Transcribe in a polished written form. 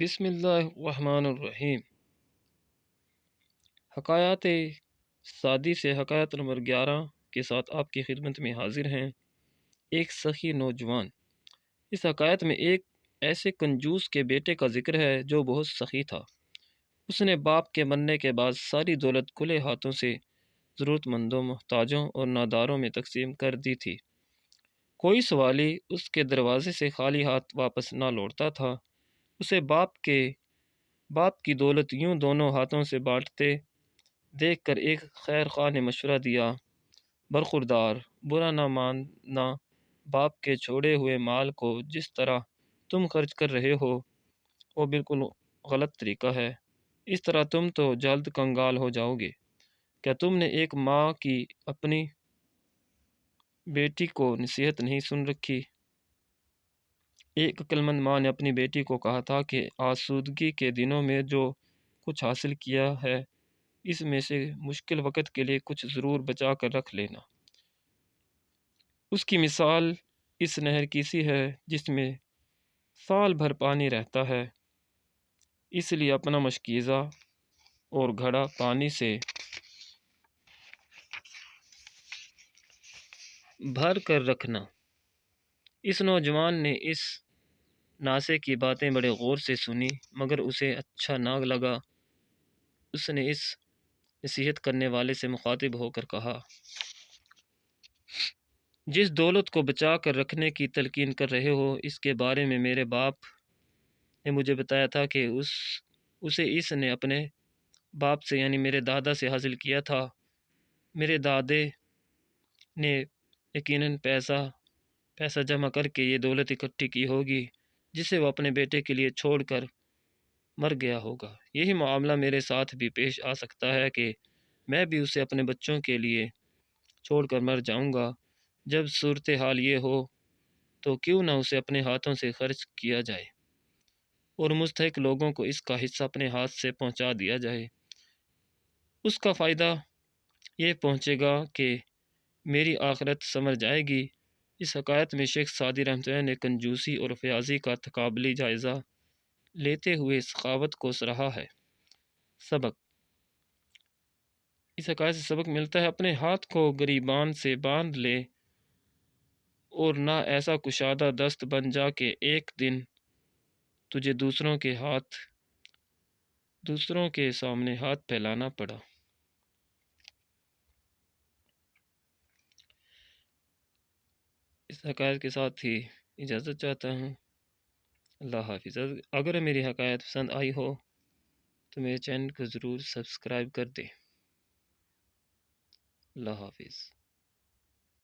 بسم اللہ الرحمن الرحیم۔ حکایات سعدی سے حکایت نمبر 11 کے ساتھ آپ کی خدمت میں حاضر ہیں۔ ایک سخی نوجوان۔ اس حکایت میں ایک ایسے کنجوس کے بیٹے کا ذکر ہے جو بہت سخی تھا۔ اس نے باپ کے مرنے کے بعد ساری دولت کھلے ہاتھوں سے ضرورت مندوں، محتاجوں اور ناداروں میں تقسیم کر دی تھی۔ کوئی سوالی اس کے دروازے سے خالی ہاتھ واپس نہ لوٹتا تھا۔ اسے باپ کی دولت یوں دونوں ہاتھوں سے بانٹتے دیکھ کر ایک خیر خواہ نے مشورہ دیا، برخوردار، برا نہ ماننا، باپ کے چھوڑے ہوئے مال کو جس طرح تم خرچ کر رہے ہو وہ بالکل غلط طریقہ ہے۔ اس طرح تم تو جلد کنگال ہو جاؤ گے۔ کیا تم نے ایک ماں کی اپنی بیٹی کو نصیحت نہیں سن رکھی؟ ایک عقلمند ماں نے اپنی بیٹی کو کہا تھا کہ آسودگی کے دنوں میں جو کچھ حاصل کیا ہے اس میں سے مشکل وقت کے لیے کچھ ضرور بچا کر رکھ لینا۔ اس کی مثال اس نہر کی سی ہے جس میں سال بھر پانی رہتا ہے، اس لیے اپنا مشکیزہ اور گھڑا پانی سے بھر کر رکھنا۔ اس نوجوان نے اس ناسے کی باتیں بڑے غور سے سنی مگر اسے اچھا نہ لگا۔ اس نے اس نصیحت کرنے والے سے مخاطب ہو کر کہا، جس دولت کو بچا کر رکھنے کی تلقین کر رہے ہو اس کے بارے میں میرے باپ نے مجھے بتایا تھا کہ اسے اس نے اپنے باپ سے یعنی میرے دادا سے حاصل کیا تھا۔ میرے دادے نے یقیناً پیسہ جمع کر کے یہ دولت اکٹھی کی ہوگی جسے وہ اپنے بیٹے کے لیے چھوڑ کر مر گیا ہوگا۔ یہی معاملہ میرے ساتھ بھی پیش آ سکتا ہے کہ میں بھی اسے اپنے بچوں کے لیے چھوڑ کر مر جاؤں گا۔ جب صورتحال یہ ہو تو کیوں نہ اسے اپنے ہاتھوں سے خرچ کیا جائے اور مستحق لوگوں کو اس کا حصہ اپنے ہاتھ سے پہنچا دیا جائے۔ اس کا فائدہ یہ پہنچے گا کہ میری آخرت سنور جائے گی۔ اس حکایت میں شیخ سعدی رحمۃ اللہ نے کنجوسی اور فیاضی کا تقابلی جائزہ لیتے ہوئے سخاوت کو سراہا ہے۔ سبق: اس حکایت سے سبق ملتا ہے اپنے ہاتھ کو گریبان سے باندھ لے اور نہ ایسا کشادہ دست بن جا کہ ایک دن تجھے دوسروں کے سامنے ہاتھ پھیلانا پڑا۔ اس حکایت کے ساتھ ہی اجازت چاہتا ہوں۔ اللہ حافظ۔ اگر میری حکایت پسند آئی ہو تو میرے چینل کو ضرور سبسکرائب کر دیں۔ اللہ حافظ۔